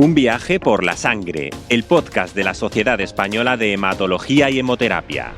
Un viaje por la sangre, el podcast de la Sociedad Española de Hematología y Hemoterapia.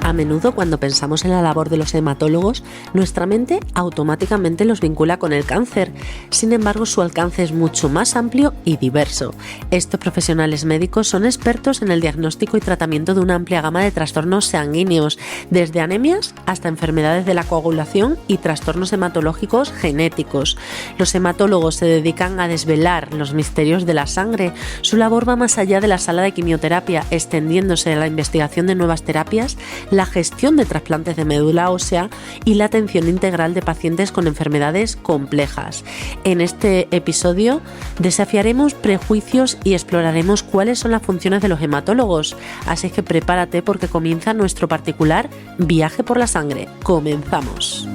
A menudo, cuando pensamos en la labor de los hematólogos, nuestra mente automáticamente los vincula con el cáncer. Sin embargo, su alcance es mucho más amplio y diverso. Estos profesionales médicos son expertos en el diagnóstico y tratamiento de una amplia gama de trastornos sanguíneos, desde anemias hasta enfermedades de la coagulación y trastornos hematológicos genéticos. Los hematólogos se dedican a desvelar los misterios de la sangre. Su labor va más allá de la sala de quimioterapia, extendiéndose a la investigación de nuevas terapias, la gestión de trasplantes de médula ósea y la atención integral de pacientes con enfermedades complejas. En este episodio desafiaremos prejuicios y exploraremos cuáles son las funciones de los hematólogos. Así que prepárate porque comienza nuestro particular viaje por la sangre. ¡Comenzamos!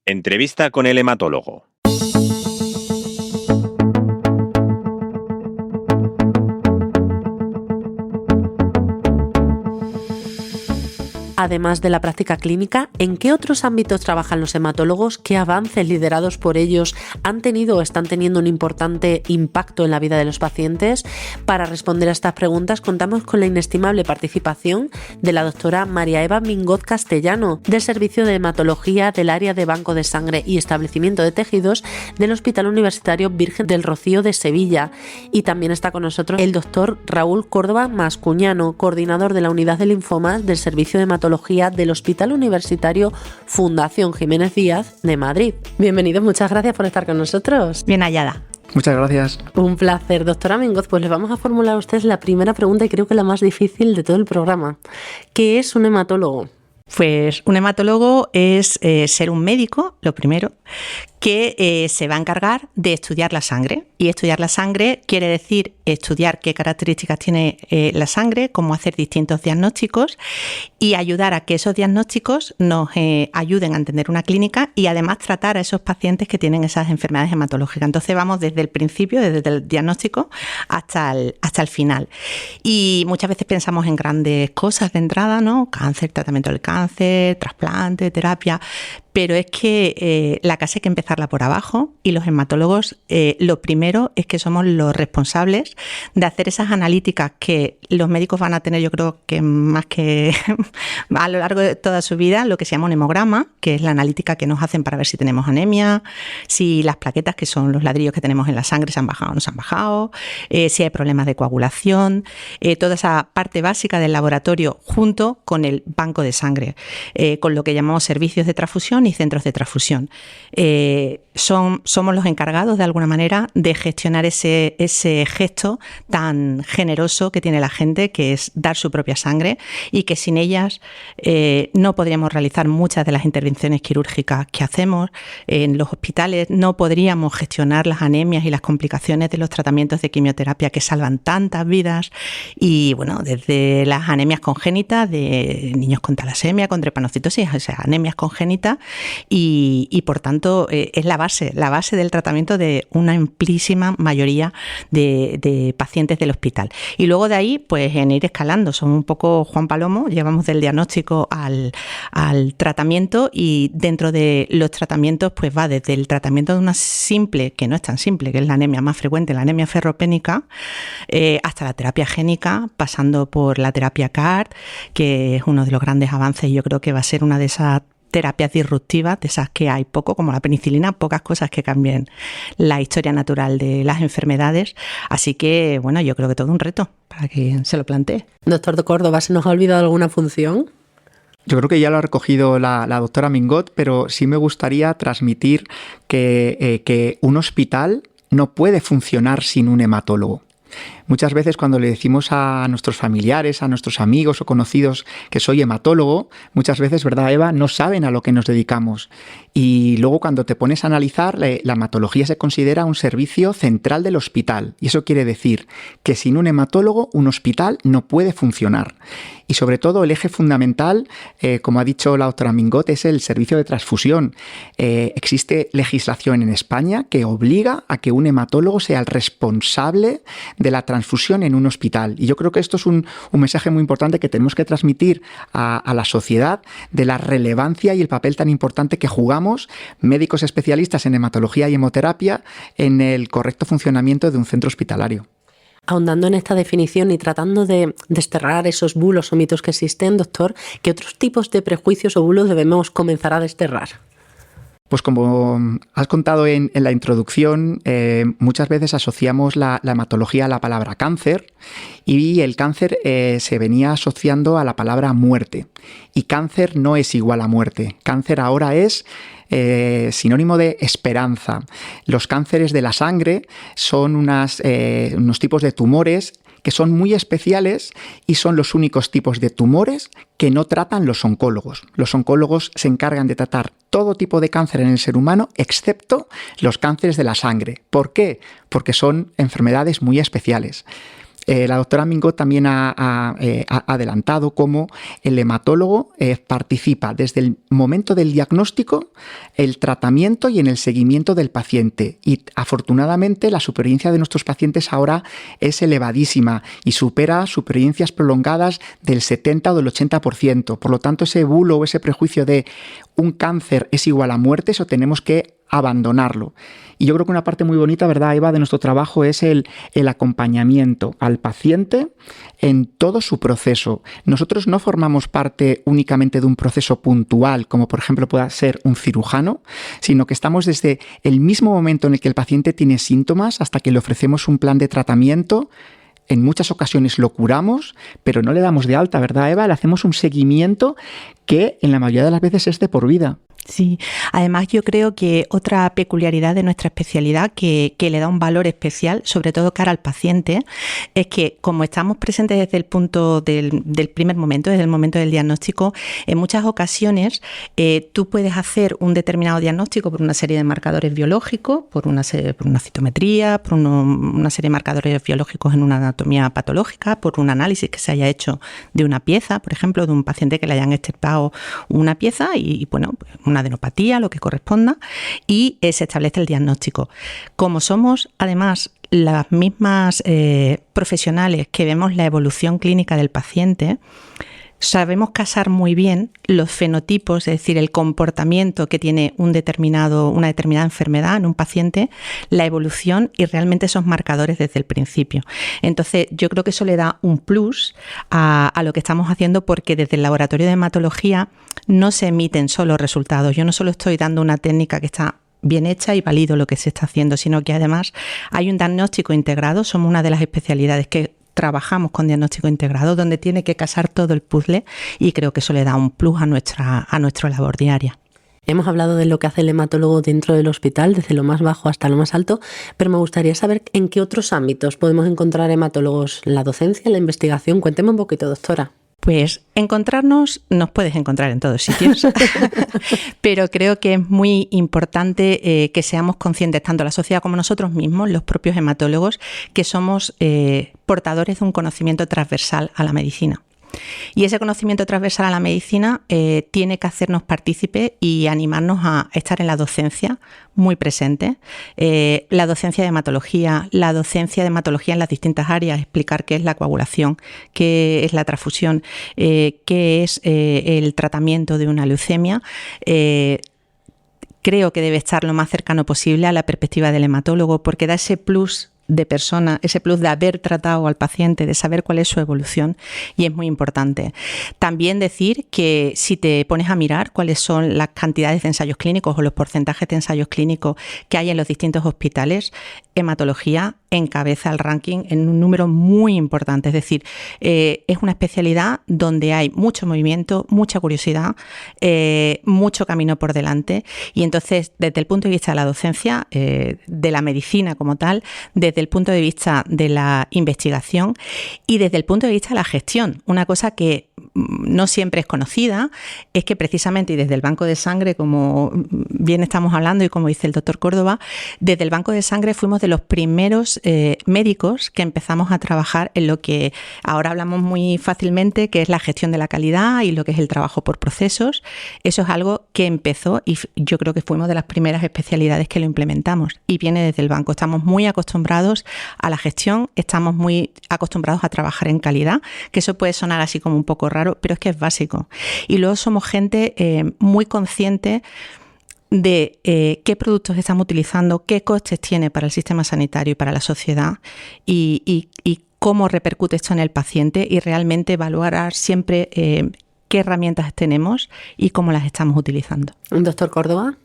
Entrevista con el hematólogo. Además de la práctica clínica, ¿en qué otros ámbitos trabajan los hematólogos? ¿Qué avances liderados por ellos han tenido o están teniendo un importante impacto en la vida de los pacientes? Para responder a estas preguntas contamos con la inestimable participación de la doctora María Eva Mingot Castellano, del Servicio de Hematología del Área de Banco de Sangre y Establecimiento de Tejidos del Hospital Universitario Virgen del Rocío de Sevilla. Y también está con nosotros el doctor Raúl Córdoba Mascuñano, coordinador de la Unidad de Linfomas del Servicio de Hematología del Hospital Universitario Fundación Jiménez Díaz de Madrid. Bienvenidos, muchas gracias por estar con nosotros. Bien hallada. Muchas gracias. Un placer. Doctora Mingot, pues le vamos a formular a usted la primera pregunta y creo que la más difícil de todo el programa. ¿Qué es un hematólogo? Pues un hematólogo es ser un médico, lo primero, que se va a encargar de estudiar la sangre. Y estudiar la sangre quiere decir estudiar qué características tiene la sangre, cómo hacer distintos diagnósticos y ayudar a que esos diagnósticos nos ayuden a entender una clínica y además tratar a esos pacientes que tienen esas enfermedades hematológicas. Entonces vamos desde el principio, desde el diagnóstico hasta el final. Y muchas veces pensamos en grandes cosas de entrada, ¿no? Cáncer, tratamiento del cáncer, trasplante, terapia. Pero es que la casa hay que empezarla por abajo y los hematólogos lo primero es que somos los responsables de hacer esas analíticas que los médicos van a tener, yo creo que más que a lo largo de toda su vida, lo que se llama un hemograma, que es la analítica que nos hacen para ver si tenemos anemia, si las plaquetas, que son los ladrillos que tenemos en la sangre, se han bajado o no se han bajado, si hay problemas de coagulación, toda esa parte básica del laboratorio junto con el banco de sangre, con lo que llamamos servicios de transfusión y centros de transfusión. Somos los encargados de alguna manera de gestionar ese gesto tan generoso que tiene la gente, que es dar su propia sangre y que sin ellas no podríamos realizar muchas de las intervenciones quirúrgicas que hacemos en los hospitales, no podríamos gestionar las anemias y las complicaciones de los tratamientos de quimioterapia que salvan tantas vidas y bueno, desde las anemias congénitas de niños con talasemia, con drepanocitosis, o sea, anemias congénitas y por tanto es la base del tratamiento de una amplísima mayoría de pacientes del hospital. Y luego de ahí, pues en ir escalando, somos un poco Juan Palomo, llevamos del diagnóstico al tratamiento y dentro de los tratamientos pues va desde el tratamiento de una simple, que no es tan simple, que es la anemia más frecuente, la anemia ferropénica, hasta la terapia génica, pasando por la terapia CAR, que es uno de los grandes avances y yo creo que va a ser una de esas terapias disruptivas, de esas que hay poco, como la penicilina, pocas cosas que cambien la historia natural de las enfermedades. Así que, bueno, yo creo que todo un reto para que se lo plantee. Doctor de Córdoba, ¿se nos ha olvidado alguna función? Yo creo que ya lo ha recogido la doctora Mingot, pero sí me gustaría transmitir que un hospital no puede funcionar sin un hematólogo. Muchas veces cuando le decimos a nuestros familiares, a nuestros amigos o conocidos que soy hematólogo, muchas veces, ¿verdad, Eva?, no saben a lo que nos dedicamos. Y luego cuando te pones a analizar, la hematología se considera un servicio central del hospital. Y eso quiere decir que sin un hematólogo, un hospital no puede funcionar. Y sobre todo el eje fundamental, como ha dicho la doctora Mingot, es el servicio de transfusión. Existe legislación en España que obliga a que un hematólogo sea el responsable de la transfusión transfusión en un hospital. Y yo creo que esto es un mensaje muy importante que tenemos que transmitir a la sociedad de la relevancia y el papel tan importante que jugamos médicos especialistas en hematología y hemoterapia en el correcto funcionamiento de un centro hospitalario. Ahondando en esta definición y tratando de desterrar esos bulos o mitos que existen, doctor, ¿qué otros tipos de prejuicios o bulos debemos comenzar a desterrar? Pues como has contado en la introducción, muchas veces asociamos la hematología a la palabra cáncer y el cáncer se venía asociando a la palabra muerte. Y cáncer no es igual a muerte. Cáncer ahora es sinónimo de esperanza. Los cánceres de la sangre son unos tipos de tumores que son muy especiales y son los únicos tipos de tumores que no tratan los oncólogos. Los oncólogos se encargan de tratar todo tipo de cáncer en el ser humano, excepto los cánceres de la sangre. ¿Por qué? Porque son enfermedades muy especiales. La doctora Mingot también ha adelantado cómo el hematólogo participa desde el momento del diagnóstico, el tratamiento y en el seguimiento del paciente. Y afortunadamente la supervivencia de nuestros pacientes ahora es elevadísima y supera supervivencias prolongadas del 70 o del 80%. Por lo tanto, ese bulo o ese prejuicio de un cáncer es igual a muerte, eso tenemos que abandonarlo. Y yo creo que una parte muy bonita, ¿verdad, Eva?, de nuestro trabajo es el acompañamiento al paciente en todo su proceso. Nosotros no formamos parte únicamente de un proceso puntual, como por ejemplo pueda ser un cirujano, sino que estamos desde el mismo momento en el que el paciente tiene síntomas hasta que le ofrecemos un plan de tratamiento. En muchas ocasiones lo curamos, pero no le damos de alta, ¿verdad, Eva? Le hacemos un seguimiento que en la mayoría de las veces es de por vida. Sí, además yo creo que otra peculiaridad de nuestra especialidad que le da un valor especial, sobre todo cara al paciente, es que como estamos presentes desde el punto del primer momento, desde el momento del diagnóstico, en muchas ocasiones tú puedes hacer un determinado diagnóstico por una serie de marcadores biológicos, por una citometría, por una serie de marcadores biológicos en una anatomía patológica, por un análisis que se haya hecho de una pieza, por ejemplo, de un paciente que le hayan extirpado una pieza y bueno, una adenopatía, lo que corresponda, y se establece el diagnóstico. Como somos, además, las mismas profesionales que vemos la evolución clínica del paciente, sabemos casar muy bien los fenotipos, es decir, el comportamiento que tiene una determinada enfermedad en un paciente, la evolución y realmente esos marcadores desde el principio. Entonces, yo creo que eso le da un plus a lo que estamos haciendo, porque desde el laboratorio de hematología no se emiten solo resultados. Yo no solo estoy dando una técnica que está bien hecha y valido lo que se está haciendo, sino que además hay un diagnóstico integrado. Somos una de las especialidades que trabajamos con diagnóstico integrado, donde tiene que casar todo el puzzle, y creo que eso le da un plus a nuestra labor diaria. Hemos hablado de lo que hace el hematólogo dentro del hospital, desde lo más bajo hasta lo más alto, pero me gustaría saber en qué otros ámbitos podemos encontrar hematólogos, en la docencia, en la investigación. Cuénteme un poquito, doctora. Pues nos puedes encontrar en todos sitios, pero creo que es muy importante que seamos conscientes, tanto la sociedad como nosotros mismos, los propios hematólogos, que somos portadores de un conocimiento transversal a la medicina. Y ese conocimiento transversal a la medicina tiene que hacernos partícipes y animarnos a estar en la docencia muy presente. La docencia de hematología en las distintas áreas, explicar qué es la coagulación, qué es la transfusión, qué es el tratamiento de una leucemia. Creo que debe estar lo más cercano posible a la perspectiva del hematólogo, porque da ese plus de persona, ese plus de haber tratado al paciente, de saber cuál es su evolución, y es muy importante. También decir que si te pones a mirar cuáles son las cantidades de ensayos clínicos o los porcentajes de ensayos clínicos que hay en los distintos hospitales, hematología encabeza el ranking en un número muy importante. Es decir, es una especialidad donde hay mucho movimiento, mucha curiosidad, mucho camino por delante, y entonces desde el punto de vista de la docencia, de la medicina como tal, desde el punto de vista de la investigación y desde el punto de vista de la gestión, una cosa que no siempre es conocida, es que precisamente, y desde el banco de sangre, como bien estamos hablando y como dice el doctor Córdoba, desde el banco de sangre fuimos de los primeros médicos que empezamos a trabajar en lo que ahora hablamos muy fácilmente, que es la gestión de la calidad y lo que es el trabajo por procesos. Eso es algo que empezó y yo creo que fuimos de las primeras especialidades que lo implementamos y viene desde el banco. Estamos muy acostumbrados a la gestión, estamos muy acostumbrados a trabajar en calidad, que eso puede sonar así como un poco raro, pero es que es básico. Y luego somos gente muy consciente de qué productos estamos utilizando, qué costes tiene para el sistema sanitario y para la sociedad y cómo repercute esto en el paciente y realmente evaluar siempre qué herramientas tenemos y cómo las estamos utilizando. Doctor Córdoba.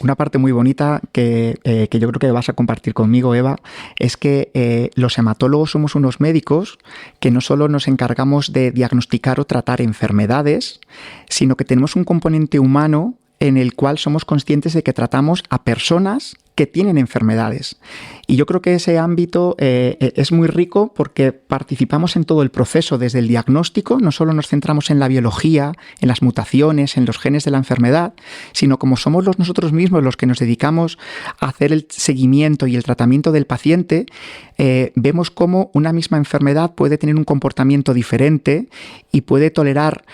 Una parte muy bonita que yo creo que vas a compartir conmigo, Eva, es que los hematólogos somos unos médicos que no solo nos encargamos de diagnosticar o tratar enfermedades, sino que tenemos un componente humano en el cual somos conscientes de que tratamos a personas que tienen enfermedades. Y yo creo que ese ámbito es muy rico porque participamos en todo el proceso, desde el diagnóstico, no solo nos centramos en la biología, en las mutaciones, en los genes de la enfermedad, sino como somos nosotros mismos los que nos dedicamos a hacer el seguimiento y el tratamiento del paciente, vemos cómo una misma enfermedad puede tener un comportamiento diferente y puede tolerar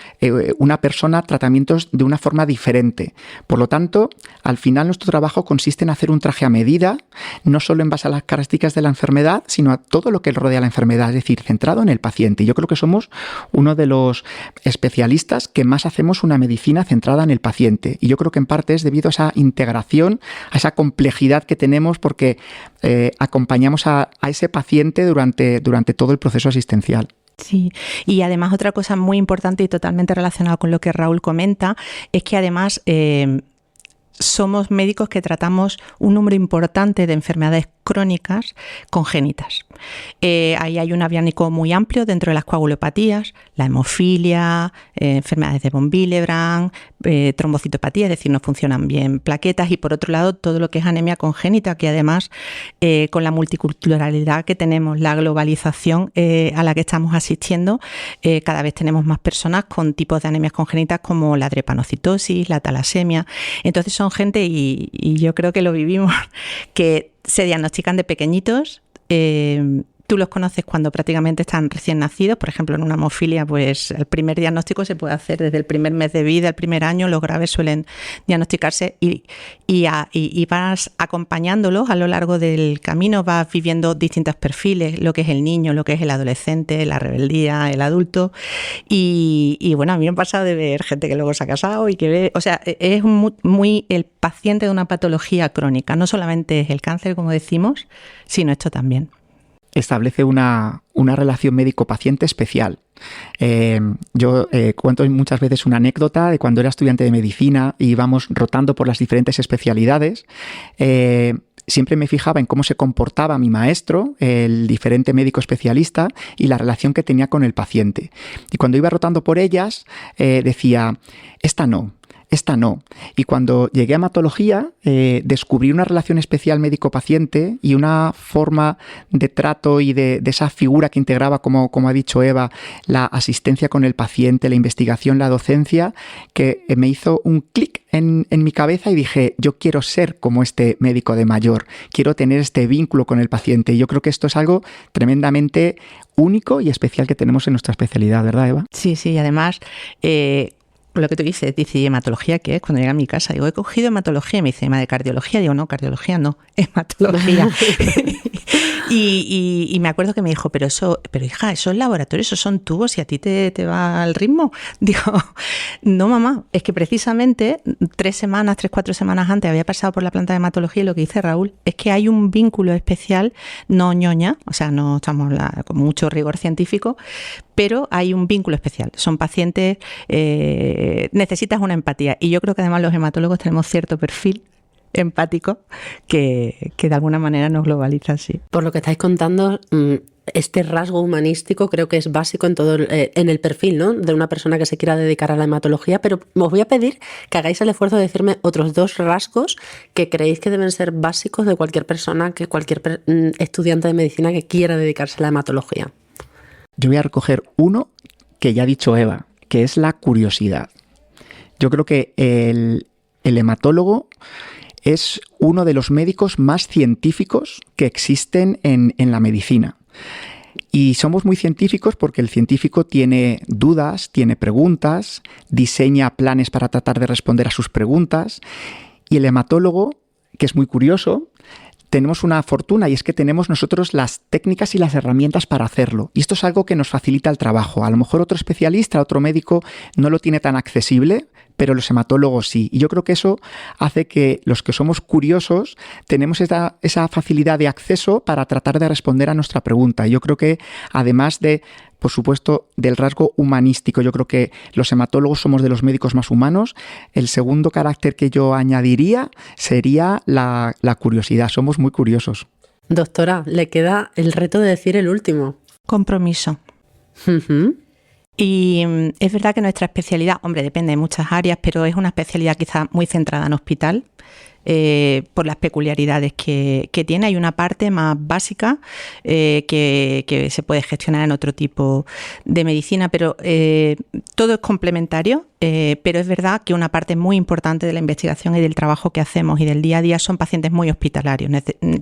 una persona tratamientos de una forma diferente. Por lo tanto, al final nuestro trabajo consiste en hacer un traje a medida, no solo en base a las características de la enfermedad, sino a todo lo que rodea la enfermedad, es decir, centrado en el paciente. Yo creo que somos uno de los especialistas que más hacemos una medicina centrada en el paciente. Y yo creo que en parte es debido a esa integración, a esa complejidad que tenemos, porque acompañamos a ese paciente durante todo el proceso asistencial. Sí, y además otra cosa muy importante y totalmente relacionada con lo que Raúl comenta es que además somos médicos que tratamos un número importante de enfermedades crónicas congénitas. Ahí hay un abanico muy amplio dentro de las coagulopatías, la hemofilia, enfermedades de von Willebrand, trombocitopatía, es decir, no funcionan bien plaquetas, y por otro lado todo lo que es anemia congénita, que además con la multiculturalidad que tenemos, la globalización a la que estamos asistiendo, cada vez tenemos más personas con tipos de anemias congénitas como la drepanocitosis, la talasemia. Entonces son gente, y yo creo que lo vivimos, que se diagnostican de pequeñitos. Tú los conoces cuando prácticamente están recién nacidos. Por ejemplo, en una hemofilia, pues el primer diagnóstico se puede hacer desde el primer mes de vida, el primer año. Los graves suelen diagnosticarse y vas acompañándolos a lo largo del camino, vas viviendo distintos perfiles, lo que es el niño, lo que es el adolescente, la rebeldía, el adulto. Y bueno, a mí me ha pasado de ver gente que luego se ha casado y que ve, o sea, es muy el paciente de una patología crónica. No solamente es el cáncer, como decimos, sino esto también. Establece una relación médico-paciente especial. Yo cuento muchas veces una anécdota de cuando era estudiante de medicina y íbamos rotando por las diferentes especialidades. Siempre me fijaba en cómo se comportaba mi maestro, el diferente médico especialista, y la relación que tenía con el paciente. Y cuando iba rotando por ellas, decía, esta no. Y cuando llegué a hematología, descubrí una relación especial médico-paciente y una forma de trato y de esa figura que integraba, como ha dicho Eva, la asistencia con el paciente, la investigación, la docencia, que me hizo un clic en mi cabeza y dije, yo quiero ser como este médico de mayor, quiero tener este vínculo con el paciente. Y yo creo que esto es algo tremendamente único y especial que tenemos en nuestra especialidad, ¿verdad, Eva? Sí, y además lo que tú dices, dice, ¿hematología qué es? Cuando llegué a mi casa, digo, he cogido hematología, y me dice, ¿de cardiología? Digo, no, cardiología no, hematología. y me acuerdo que me dijo, pero hija, eso es laboratorio, esos son tubos y a ti te va al ritmo. Digo, no, mamá, es que precisamente 3-4 semanas antes había pasado por la planta de hematología y lo que dice Raúl es que hay un vínculo especial, no ñoña, o sea, no estamos con mucho rigor científico, pero hay un vínculo especial. Son pacientes, necesitas una empatía. Y yo creo que además los hematólogos tenemos cierto perfil empático que de alguna manera nos globaliza, sí. Por lo que estáis contando, este rasgo humanístico creo que es básico en todo en el perfil, ¿no?, de una persona que se quiera dedicar a la hematología, pero os voy a pedir que hagáis el esfuerzo de decirme otros 2 rasgos que creéis que deben ser básicos de cualquier persona, que cualquier estudiante de medicina que quiera dedicarse a la hematología. Yo voy a recoger uno que ya ha dicho Eva, que es la curiosidad. Yo creo que el hematólogo es uno de los médicos más científicos que existen en la medicina. Y somos muy científicos porque el científico tiene dudas, tiene preguntas, diseña planes para tratar de responder a sus preguntas. Y el hematólogo, que es muy curioso, tenemos una fortuna y es que tenemos nosotros las técnicas y las herramientas para hacerlo. Y esto es algo que nos facilita el trabajo. A lo mejor otro especialista, otro médico no lo tiene tan accesible, pero los hematólogos sí. Y yo creo que eso hace que los que somos curiosos tenemos esa facilidad de acceso para tratar de responder a nuestra pregunta. Y yo creo que además de, por supuesto, del rasgo humanístico, yo creo que los hematólogos somos de los médicos más humanos. El segundo carácter que yo añadiría sería la curiosidad. Somos muy curiosos. Doctora, le queda el reto de decir el último. Compromiso. Y es verdad que nuestra especialidad, hombre, depende de muchas áreas, pero es una especialidad quizá muy centrada en hospital, por las peculiaridades que tiene. Hay una parte más básica que se puede gestionar en otro tipo de medicina, pero todo es complementario, pero es verdad que una parte muy importante de la investigación y del trabajo que hacemos y del día a día son pacientes muy hospitalarios,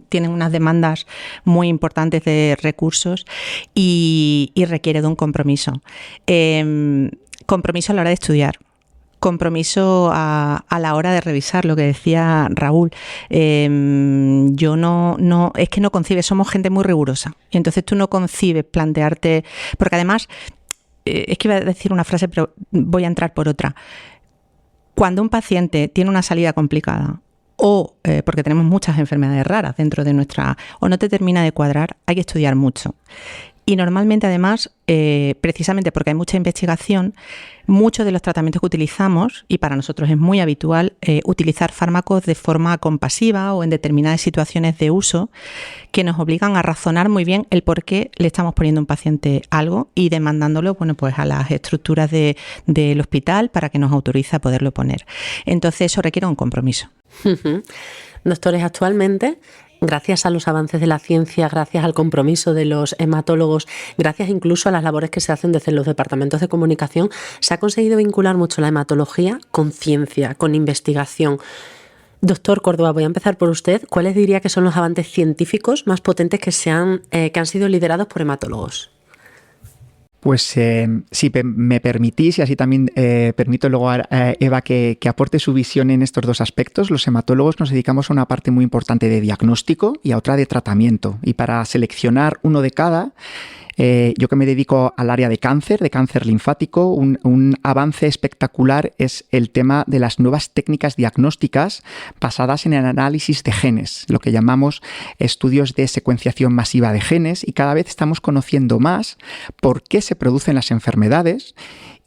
tienen unas demandas muy importantes de recursos y requiere de un compromiso. Compromiso a la hora de estudiar. Compromiso a la hora de revisar, lo que decía Raúl. Yo no es que no concibes, somos gente muy rigurosa y entonces tú no concibes plantearte, porque además es que iba a decir una frase pero voy a entrar por otra. Cuando un paciente tiene una salida complicada o porque tenemos muchas enfermedades raras dentro de nuestra, o no te termina de cuadrar, hay que estudiar mucho. Y normalmente, además, precisamente porque hay mucha investigación, muchos de los tratamientos que utilizamos, y para nosotros es muy habitual, utilizar fármacos de forma compasiva o en determinadas situaciones de uso que nos obligan a razonar muy bien el por qué le estamos poniendo a un paciente algo y demandándolo, bueno, pues a las estructuras del hospital para que nos autorice a poderlo poner. Entonces, eso requiere un compromiso. Doctores, actualmente, gracias a los avances de la ciencia, gracias al compromiso de los hematólogos, gracias incluso a las labores que se hacen desde los departamentos de comunicación, se ha conseguido vincular mucho la hematología con ciencia, con investigación. Doctor Córdoba, voy a empezar por usted. ¿Cuáles diría que son los avances científicos más potentes que han sido liderados por hematólogos? Pues si me permitís, y así también permito luego a Eva que aporte su visión en estos dos aspectos, los hematólogos nos dedicamos a una parte muy importante de diagnóstico y a otra de tratamiento. Y para seleccionar uno de cada, yo que me dedico al área de cáncer linfático, un avance espectacular es el tema de las nuevas técnicas diagnósticas basadas en el análisis de genes, lo que llamamos estudios de secuenciación masiva de genes, y cada vez estamos conociendo más por qué se producen las enfermedades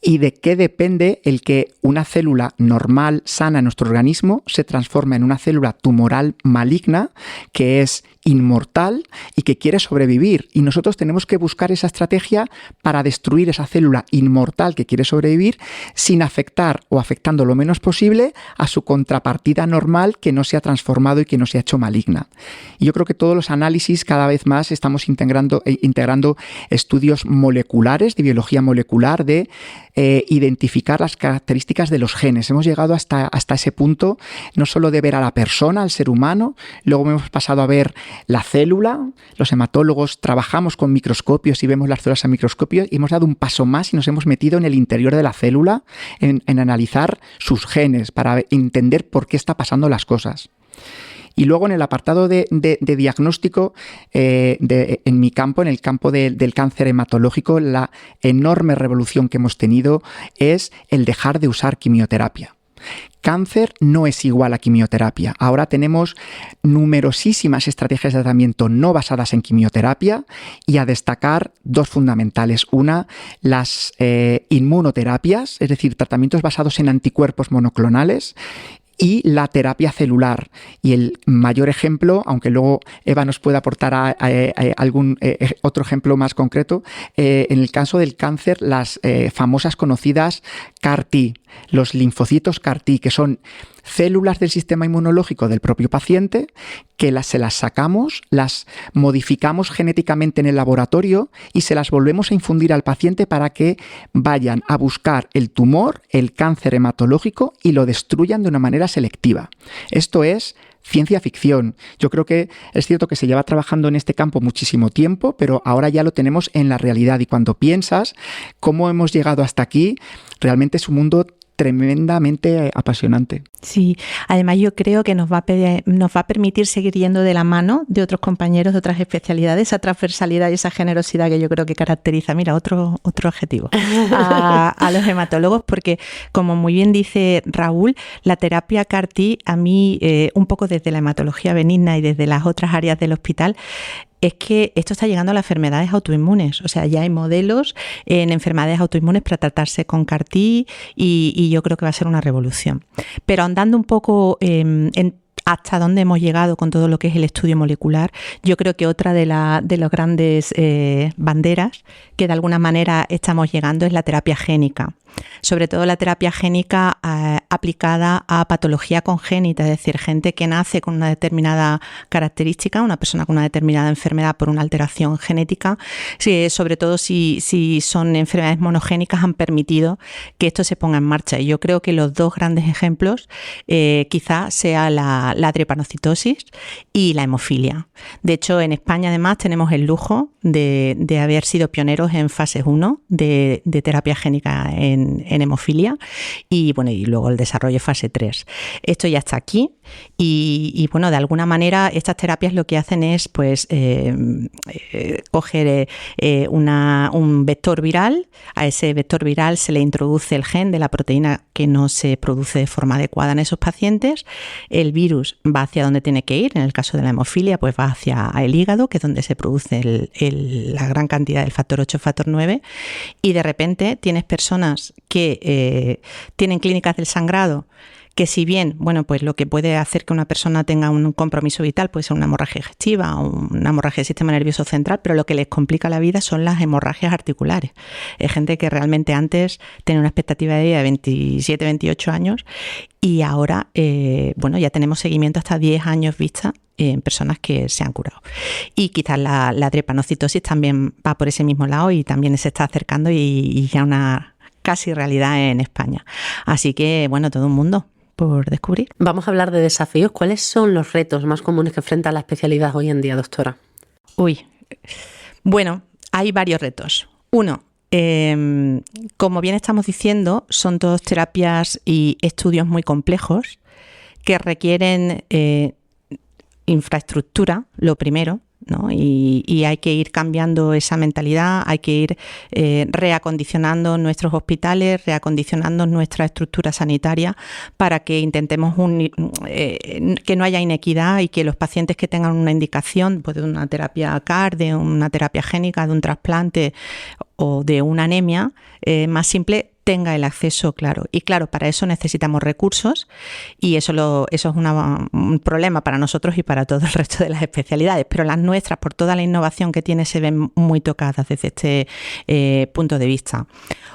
y de qué depende el que una célula normal, sana en nuestro organismo, se transforma en una célula tumoral maligna que es inmortal y que quiere sobrevivir. Y nosotros tenemos que buscar esa estrategia para destruir esa célula inmortal que quiere sobrevivir sin afectar o afectando lo menos posible a su contrapartida normal que no se ha transformado y que no se ha hecho maligna. Y yo creo que todos los análisis cada vez más estamos integrando estudios moleculares, de biología molecular, de identificar las características de los genes. Hemos llegado hasta ese punto, no solo de ver a la persona, al ser humano, luego hemos pasado a ver la célula. Los hematólogos trabajamos con microscopios y vemos las células a microscopio, y hemos dado un paso más y nos hemos metido en el interior de la célula, en analizar sus genes para entender por qué está pasando las cosas. Y luego en el apartado de diagnóstico, en mi campo, en el campo del cáncer hematológico, la enorme revolución que hemos tenido es el dejar de usar quimioterapia. Cáncer no es igual a quimioterapia. Ahora tenemos numerosísimas estrategias de tratamiento no basadas en quimioterapia, y a destacar dos fundamentales. Una, las inmunoterapias, es decir, tratamientos basados en anticuerpos monoclonales, y la terapia celular. Y el mayor ejemplo, aunque luego Eva nos pueda aportar algún otro ejemplo más concreto, en el caso del cáncer, las famosas conocidas CAR-T, los linfocitos CAR-T, que son células del sistema inmunológico del propio paciente que se las sacamos, las modificamos genéticamente en el laboratorio y se las volvemos a infundir al paciente para que vayan a buscar el tumor, el cáncer hematológico y lo destruyan de una manera selectiva. Esto es ciencia ficción. Yo creo que es cierto que se lleva trabajando en este campo muchísimo tiempo, pero ahora ya lo tenemos en la realidad y cuando piensas cómo hemos llegado hasta aquí, realmente es un mundo tremendamente apasionante. Sí, además yo creo que nos va a permitir seguir yendo de la mano de otros compañeros de otras especialidades, esa transversalidad y esa generosidad que yo creo que caracteriza, mira, otro objetivo, a los hematólogos, porque como muy bien dice Raúl, la terapia CAR-T a mí, un poco desde la hematología benigna y desde las otras áreas del hospital, es que esto está llegando a las enfermedades autoinmunes. O sea, ya hay modelos en enfermedades autoinmunes para tratarse con CAR-T y yo creo que va a ser una revolución. Pero andando un poco hasta dónde hemos llegado con todo lo que es el estudio molecular, yo creo que otra de las grandes banderas que de alguna manera estamos llegando es la terapia génica. Sobre todo la terapia génica aplicada a patología congénita, es decir, gente que nace con una determinada característica, una persona con una determinada enfermedad por una alteración genética, sobre todo si son enfermedades monogénicas, han permitido que esto se ponga en marcha. Y yo creo que los dos grandes ejemplos quizá sea la drepanocitosis y la hemofilia. De hecho, en España además tenemos el lujo de haber sido pioneros en fases 1 de terapia génica en hemofilia y bueno, y luego el desarrollo fase 3. Esto ya está aquí y bueno, de alguna manera estas terapias lo que hacen es pues coger un vector viral, a ese vector viral se le introduce el gen de la proteína que no se produce de forma adecuada en esos pacientes, el virus va hacia donde tiene que ir, en el caso de la hemofilia pues va hacia el hígado, que es donde se produce la gran cantidad del factor 8, factor 9 y de repente tienes personas que tienen clínicas del sangrado que si bien, bueno, pues lo que puede hacer que una persona tenga un compromiso vital puede ser una hemorragia digestiva o una hemorragia del sistema nervioso central, pero lo que les complica la vida son las hemorragias articulares. Es gente que realmente antes tenía una expectativa de vida de 27, 28 años y ahora, bueno, ya tenemos seguimiento hasta 10 años vista en personas que se han curado. Y quizás la drepanocitosis también va por ese mismo lado y también se está acercando y ya una casi realidad en España. Así que, bueno, todo un mundo por descubrir. Vamos a hablar de desafíos. ¿Cuáles son los retos más comunes que enfrenta la especialidad hoy en día, doctora? Bueno, hay varios retos. Uno, como bien estamos diciendo, son todas terapias y estudios muy complejos que requieren infraestructura, lo primero, ¿no? Y hay que ir cambiando esa mentalidad, hay que ir reacondicionando nuestros hospitales, reacondicionando nuestra estructura sanitaria para que intentemos que no haya inequidad y que los pacientes que tengan una indicación pues, de una terapia CAR, de una terapia génica, de un trasplante o de una anemia más simple, tenga el acceso claro. Y claro, para eso necesitamos recursos y eso es un problema para nosotros y para todo el resto de las especialidades, pero las nuestras, por toda la innovación que tiene, se ven muy tocadas desde este punto de vista.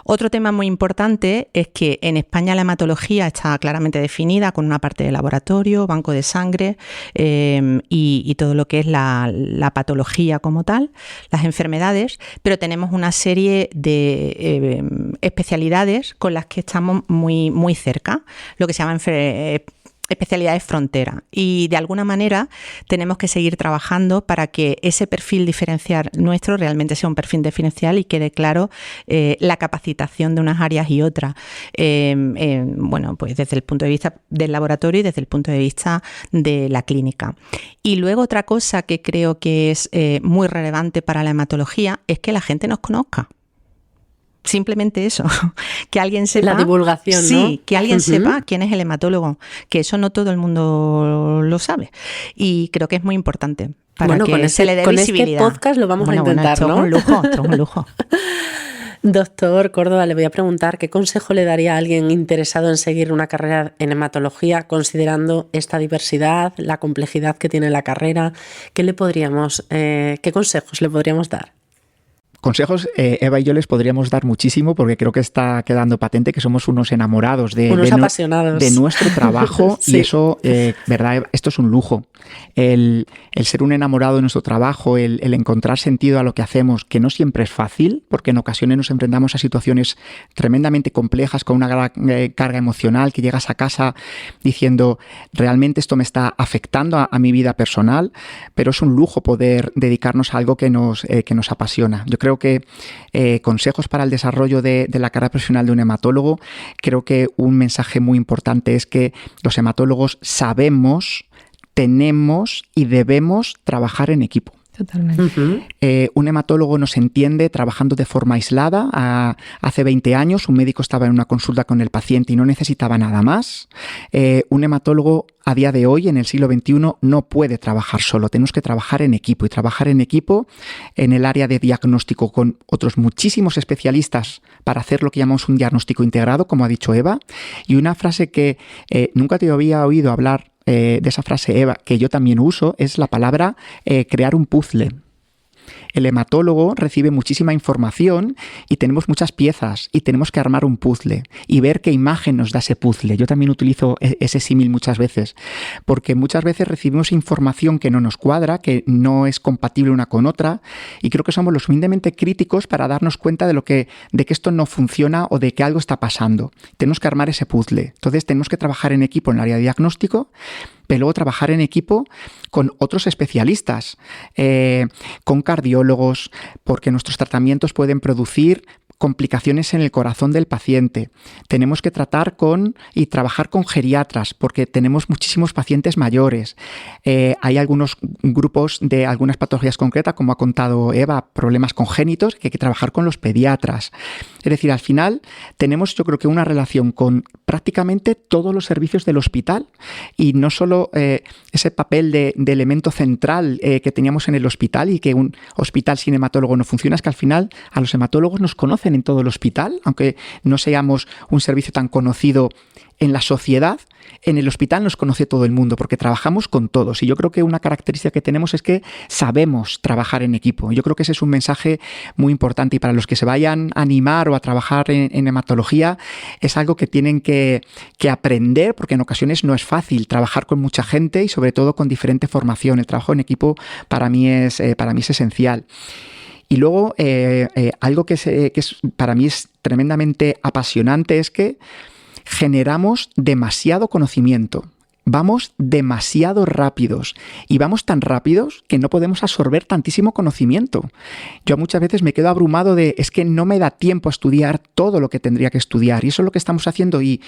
Otro tema muy importante es que en España la hematología está claramente definida con una parte de laboratorio, banco de sangre y todo lo que es la patología como tal, las enfermedades, pero tenemos una serie de especialidades con las que estamos muy, muy cerca, lo que se llama especialidades frontera. Y de alguna manera tenemos que seguir trabajando para que ese perfil diferencial nuestro realmente sea un perfil diferencial y quede claro la capacitación de unas áreas y otras. Bueno, pues desde el punto de vista del laboratorio y desde el punto de vista de la clínica. Y luego otra cosa que creo que es muy relevante para la hematología es que la gente nos conozca. Simplemente eso, que alguien sepa... La divulgación, ¿no? Sí, que alguien sepa quién es el hematólogo, que eso no todo el mundo lo sabe. Y creo que es muy importante para que se le dé visibilidad. Con este podcast lo vamos a intentar, esto ¿no? Es un lujo, esto es un lujo. Doctor Córdoba, le voy a preguntar qué consejo le daría a alguien interesado en seguir una carrera en hematología, considerando esta diversidad, la complejidad que tiene la carrera. ¿Qué consejos le podríamos dar? Consejos, Eva y yo les podríamos dar muchísimo porque creo que está quedando patente que somos unos enamorados unos apasionados de nuestro trabajo sí. Y eso, ¿verdad? Esto es un lujo. El ser un enamorado de nuestro trabajo, el encontrar sentido a lo que hacemos, que no siempre es fácil, porque en ocasiones nos enfrentamos a situaciones tremendamente complejas con una gran carga emocional, que llegas a casa diciendo, realmente esto me está afectando a mi vida personal, pero es un lujo poder dedicarnos a algo que nos apasiona. Yo creo que consejos para el desarrollo de la carrera profesional de un hematólogo, creo que un mensaje muy importante es que los hematólogos sabemos, tenemos y debemos trabajar en equipo. Totalmente. Un hematólogo nos entiende trabajando de forma aislada. Hace 20 años un médico estaba en una consulta con el paciente y no necesitaba nada más. Un hematólogo a día de hoy, en el siglo XXI, no puede trabajar solo. Tenemos que trabajar en equipo y trabajar en equipo en el área de diagnóstico con otros muchísimos especialistas para hacer lo que llamamos un diagnóstico integrado, como ha dicho Eva. Y una frase que nunca te había oído hablar de esa frase, Eva, que yo también uso, es la palabra crear un puzzle. El hematólogo recibe muchísima información y tenemos muchas piezas y tenemos que armar un puzzle y ver qué imagen nos da ese puzzle. Yo también utilizo ese símil muchas veces, porque muchas veces recibimos información que no nos cuadra, que no es compatible una con otra, y creo que somos lo suficientemente críticos para darnos cuenta de que esto no funciona o de que algo está pasando. Tenemos que armar ese puzzle. Entonces tenemos que trabajar en equipo en el área de diagnóstico, pero luego trabajar en equipo con otros especialistas, con cardiólogos, porque nuestros tratamientos pueden producir complicaciones en el corazón del paciente. Tenemos que tratar y trabajar con geriatras, porque tenemos muchísimos pacientes mayores. Hay algunos grupos de algunas patologías concretas, como ha contado Eva, problemas congénitos, que hay que trabajar con los pediatras. Es decir, al final tenemos, yo creo que una relación con prácticamente todos los servicios del hospital, y no solo ese papel de elemento central que teníamos en el hospital, y que un hospital sin hematólogo no funciona, es que al final a los hematólogos nos conocen en todo el hospital, aunque no seamos un servicio tan conocido en la sociedad. En el hospital nos conoce todo el mundo porque trabajamos con todos, y yo creo que una característica que tenemos es que sabemos trabajar en equipo. Yo creo que ese es un mensaje muy importante, y para los que se vayan a animar o a trabajar en hematología es algo que tienen que aprender, porque en ocasiones no es fácil trabajar con mucha gente y sobre todo con diferente formación. El trabajo en equipo para mí es esencial. Y luego algo que para mí es tremendamente apasionante es que generamos demasiado conocimiento. Vamos demasiado rápidos, y vamos tan rápidos que no podemos absorber tantísimo conocimiento. Yo muchas veces me quedo abrumado es que no me da tiempo a estudiar todo lo que tendría que estudiar, y eso es lo que estamos haciendo. Y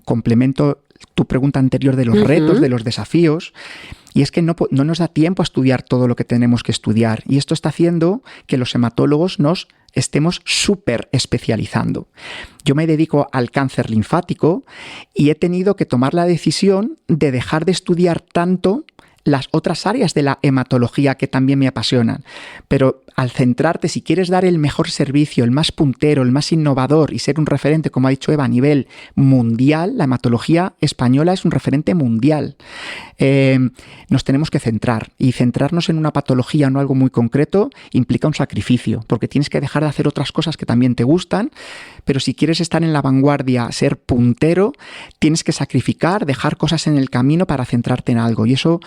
complemento tu pregunta anterior de los retos, de los desafíos, y es que no nos da tiempo a estudiar todo lo que tenemos que estudiar, y esto está haciendo que los hematólogos nos estemos súper especializando. Yo me dedico al cáncer linfático y he tenido que tomar la decisión de dejar de estudiar tanto las otras áreas de la hematología que también me apasionan. Pero al centrarte, si quieres dar el mejor servicio, el más puntero, el más innovador y ser un referente, como ha dicho Eva, a nivel mundial, la hematología española es un referente mundial. Nos tenemos que centrar, y centrarnos en una patología, no algo muy concreto, implica un sacrificio, porque tienes que dejar de hacer otras cosas que también te gustan, pero si quieres estar en la vanguardia, ser puntero, tienes que sacrificar, dejar cosas en el camino para centrarte en algo, y eso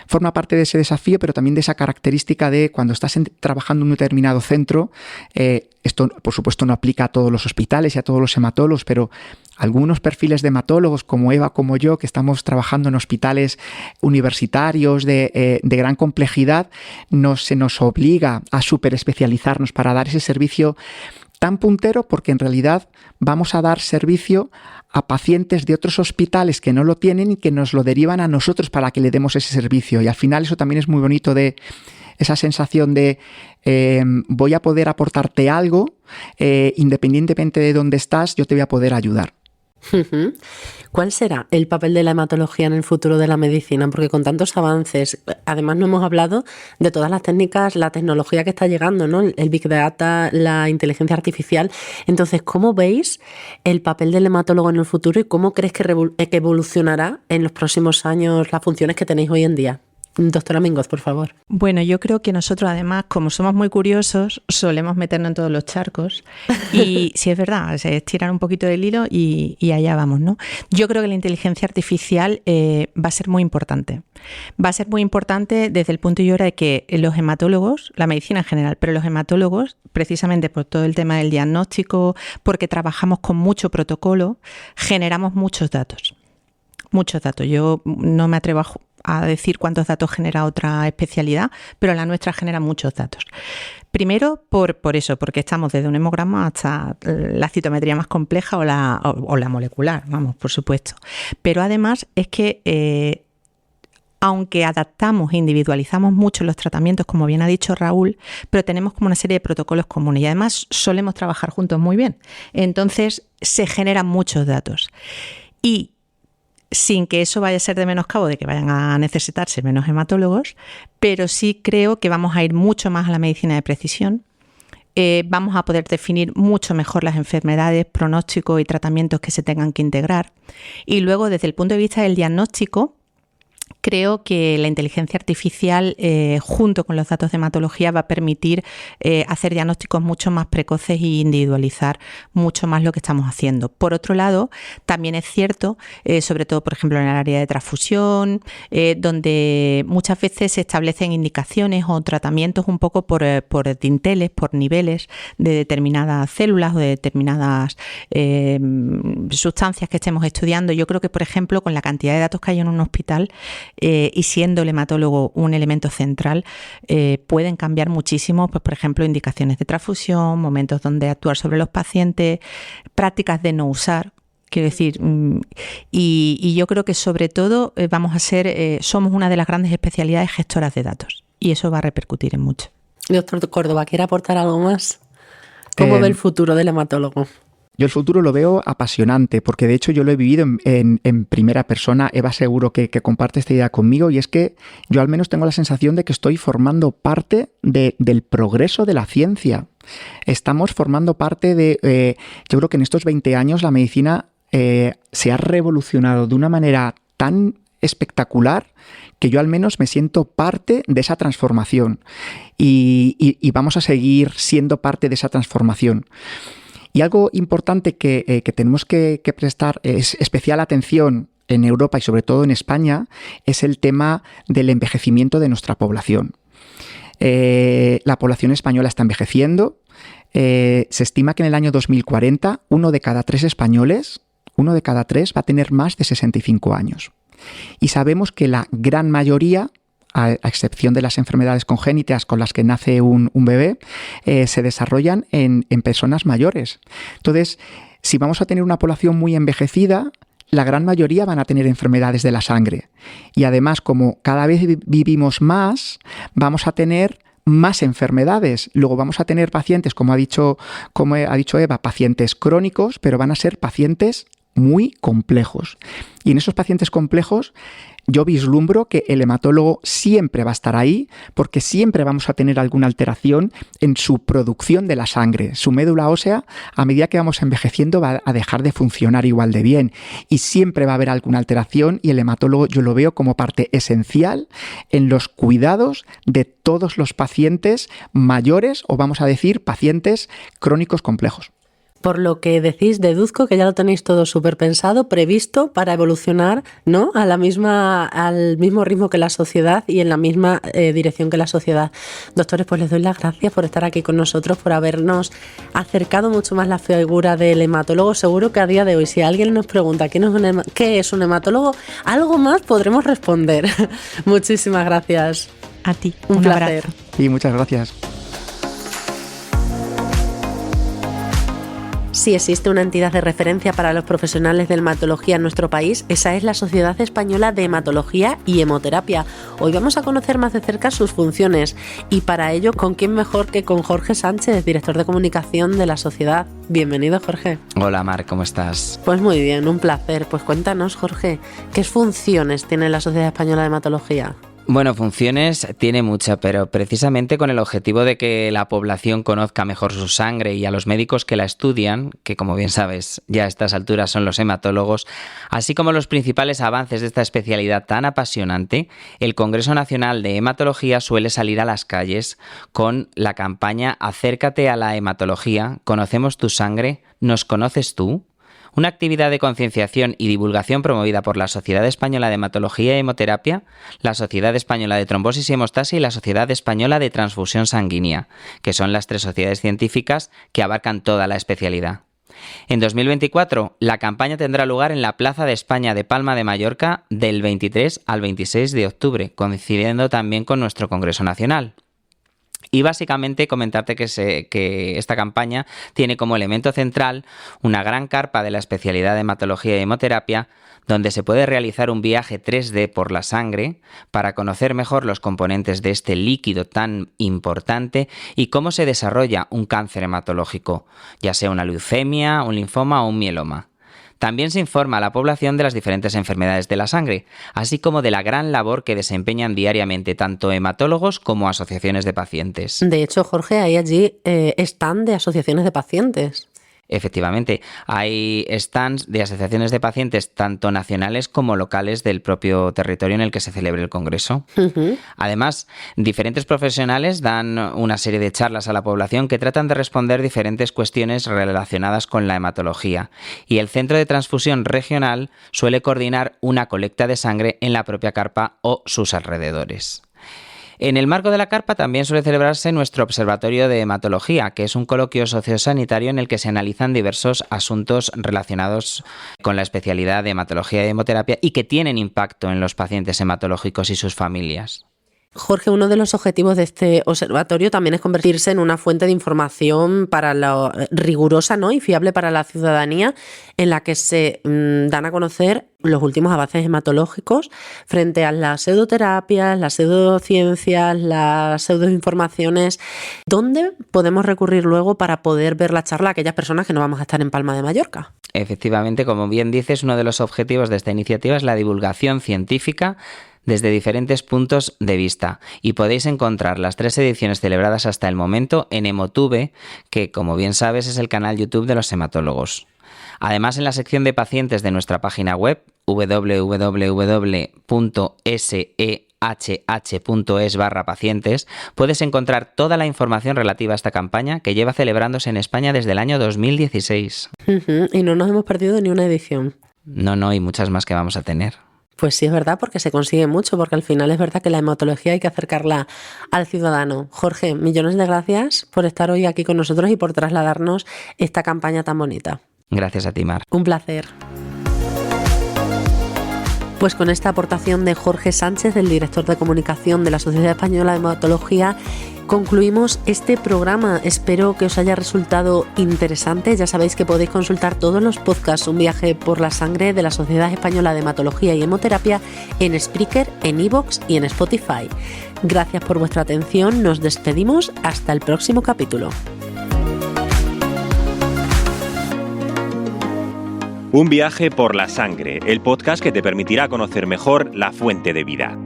forma parte de ese desafío, pero también de esa característica de cuando estás trabajando en un determinado centro. Esto, por supuesto, no aplica a todos los hospitales y a todos los hematólogos, pero algunos perfiles de hematólogos, como Eva, como yo, que estamos trabajando en hospitales universitarios de gran complejidad, se nos obliga a superespecializarnos para dar ese servicio tan puntero, porque en realidad vamos a dar servicio a pacientes de otros hospitales que no lo tienen y que nos lo derivan a nosotros para que le demos ese servicio. Y al final eso también es muy bonito, de esa sensación de voy a poder aportarte algo, independientemente de dónde estás, yo te voy a poder ayudar. ¿Cuál será el papel de la hematología en el futuro de la medicina? Porque con tantos avances, además no hemos hablado de todas las técnicas, la tecnología que está llegando, ¿no? El Big Data, la inteligencia artificial. Entonces, ¿cómo veis el papel del hematólogo en el futuro y cómo crees que evolucionará en los próximos años las funciones que tenéis hoy en día? Doctora Mingoz, por favor. Bueno, yo creo que nosotros además, como somos muy curiosos, solemos meternos en todos los charcos y si es verdad, es estirar un poquito del hilo y allá vamos, ¿no? Yo creo que la inteligencia artificial va a ser muy importante. Va a ser muy importante desde el punto y hora de que los hematólogos, la medicina en general, pero los hematólogos, precisamente por todo el tema del diagnóstico, porque trabajamos con mucho protocolo, generamos muchos datos. Muchos datos. Yo no me atrevo a decir cuántos datos genera otra especialidad, pero la nuestra genera muchos datos. Primero, por eso, porque estamos desde un hemograma hasta la citometría más compleja o la molecular, vamos, por supuesto. Pero además es que aunque adaptamos e individualizamos mucho los tratamientos, como bien ha dicho Raúl, pero tenemos como una serie de protocolos comunes y además solemos trabajar juntos muy bien. Entonces, se generan muchos datos. Y sin que eso vaya a ser de menoscabo de que vayan a necesitarse menos hematólogos, pero sí creo que vamos a ir mucho más a la medicina de precisión. Vamos a poder definir mucho mejor las enfermedades, pronósticos y tratamientos que se tengan que integrar. Y luego, desde el punto de vista del diagnóstico, creo que la inteligencia artificial, junto con los datos de hematología, va a permitir hacer diagnósticos mucho más precoces e individualizar mucho más lo que estamos haciendo. Por otro lado, también es cierto, sobre todo, por ejemplo, en el área de transfusión, donde muchas veces se establecen indicaciones o tratamientos un poco por dinteles, por niveles de determinadas células o de determinadas sustancias que estemos estudiando. Yo creo que, por ejemplo, con la cantidad de datos que hay en un hospital, y siendo el hematólogo un elemento central, pueden cambiar muchísimo, pues por ejemplo, indicaciones de transfusión, momentos donde actuar sobre los pacientes, prácticas de no usar. Quiero decir, y yo creo que sobre todo vamos a ser, somos una de las grandes especialidades gestoras de datos y eso va a repercutir en mucho. Doctor Córdoba, ¿quiere aportar algo más? ¿Cómo ve el futuro del hematólogo? Yo el futuro lo veo apasionante, porque de hecho yo lo he vivido en primera persona. Eva seguro que comparte esta idea conmigo, y es que yo al menos tengo la sensación de que estoy formando parte del progreso de la ciencia. Estamos formando parte de... yo creo que en estos 20 años la medicina se ha revolucionado de una manera tan espectacular que yo al menos me siento parte de esa transformación y vamos a seguir siendo parte de esa transformación. Y algo importante que tenemos que prestar especial atención en Europa y sobre todo en España es el tema del envejecimiento de nuestra población. La población española está envejeciendo. Se estima que en el año 2040 uno de cada 3 españoles, uno de cada 3 va a tener más de 65 años. Y sabemos que la gran mayoría, a excepción de las enfermedades congénitas con las que nace un bebé, se desarrollan en personas mayores. Entonces, si vamos a tener una población muy envejecida, la gran mayoría van a tener enfermedades de la sangre. Y además, como cada vez vivimos más, vamos a tener más enfermedades. Luego vamos a tener pacientes, como ha dicho Eva, pacientes crónicos, pero van a ser pacientes muy complejos. Y en esos pacientes complejos yo vislumbro que el hematólogo siempre va a estar ahí, porque siempre vamos a tener alguna alteración en su producción de la sangre. Su médula ósea, a medida que vamos envejeciendo, va a dejar de funcionar igual de bien. Y siempre va a haber alguna alteración, y el hematólogo yo lo veo como parte esencial en los cuidados de todos los pacientes mayores, o vamos a decir, pacientes crónicos complejos. Por lo que decís, deduzco que ya lo tenéis todo súper pensado, previsto para evolucionar, ¿no? Al mismo ritmo que la sociedad y en la misma dirección que la sociedad. Doctores, pues les doy las gracias por estar aquí con nosotros, por habernos acercado mucho más la figura del hematólogo. Seguro que a día de hoy, si alguien nos pregunta qué es un hematólogo, algo más podremos responder. Muchísimas gracias. A ti, un placer. Abrazo. Y muchas gracias. Si existe una entidad de referencia para los profesionales de hematología en nuestro país, esa es la Sociedad Española de Hematología y Hemoterapia. Hoy vamos a conocer más de cerca sus funciones y para ello, ¿con quién mejor que con Jorge Sánchez, director de comunicación de la sociedad? Bienvenido, Jorge. Hola, Mar, ¿cómo estás? Pues muy bien, un placer. Pues cuéntanos, Jorge, ¿qué funciones tiene la Sociedad Española de Hematología? Bueno, funciones tiene muchas, pero precisamente con el objetivo de que la población conozca mejor su sangre y a los médicos que la estudian, que como bien sabes ya a estas alturas son los hematólogos, así como los principales avances de esta especialidad tan apasionante, el Congreso Nacional de Hematología suele salir a las calles con la campaña Acércate a la hematología, conocemos tu sangre, ¿nos conoces tú? Una actividad de concienciación y divulgación promovida por la Sociedad Española de Hematología y Hemoterapia, la Sociedad Española de Trombosis y Hemostasia y la Sociedad Española de Transfusión Sanguínea, que son las 3 sociedades científicas que abarcan toda la especialidad. En 2024, la campaña tendrá lugar en la Plaza de España de Palma de Mallorca del 23 al 26 de octubre, coincidiendo también con nuestro Congreso Nacional. Y básicamente comentarte que esta campaña tiene como elemento central una gran carpa de la especialidad de hematología y hemoterapia, donde se puede realizar un viaje 3D por la sangre para conocer mejor los componentes de este líquido tan importante y cómo se desarrolla un cáncer hematológico, ya sea una leucemia, un linfoma o un mieloma. También se informa a la población de las diferentes enfermedades de la sangre, así como de la gran labor que desempeñan diariamente tanto hematólogos como asociaciones de pacientes. De hecho, Jorge, hay allí stand de asociaciones de pacientes. Efectivamente, hay stands de asociaciones de pacientes tanto nacionales como locales del propio territorio en el que se celebre el congreso. Uh-huh. Además, diferentes profesionales dan una serie de charlas a la población que tratan de responder diferentes cuestiones relacionadas con la hematología. Y el Centro de Transfusión Regional suele coordinar una colecta de sangre en la propia carpa o sus alrededores. En el marco de la carpa también suele celebrarse nuestro Observatorio de Hematología, que es un coloquio sociosanitario en el que se analizan diversos asuntos relacionados con la especialidad de hematología y hemoterapia y que tienen impacto en los pacientes hematológicos y sus familias. Jorge, uno de los objetivos de este observatorio también es convertirse en una fuente de información para la rigurosa, ¿no?, y fiable para la ciudadanía, en la que se dan a conocer los últimos avances hematológicos frente a las pseudoterapias, las pseudociencias, las pseudoinformaciones. ¿Dónde podemos recurrir luego para poder ver la charla a aquellas personas que no vamos a estar en Palma de Mallorca? Efectivamente, como bien dices, uno de los objetivos de esta iniciativa es la divulgación científica desde diferentes puntos de vista, y podéis encontrar las 3 ediciones celebradas hasta el momento en Hemotube, que como bien sabes es el canal YouTube de los hematólogos. Además, en la sección de pacientes de nuestra página web www.sehh.es/pacientes puedes encontrar toda la información relativa a esta campaña que lleva celebrándose en España desde el año 2016. Y no nos hemos perdido ni una edición. No, y muchas más que vamos a tener. Pues sí, es verdad, porque se consigue mucho, porque al final es verdad que la hematología hay que acercarla al ciudadano. Jorge, millones de gracias por estar hoy aquí con nosotros y por trasladarnos esta campaña tan bonita. Gracias a ti, Mar. Un placer. Pues con esta aportación de Jorge Sánchez, el director de comunicación de la Sociedad Española de Hematología, concluimos este programa. Espero que os haya resultado interesante. Ya sabéis que podéis consultar todos los podcasts Un viaje por la sangre de la Sociedad Española de Hematología y Hemoterapia en Spreaker, en iVoox y en Spotify. Gracias por vuestra atención. Nos despedimos hasta el próximo capítulo. Un viaje por la sangre, el podcast que te permitirá conocer mejor la fuente de vida.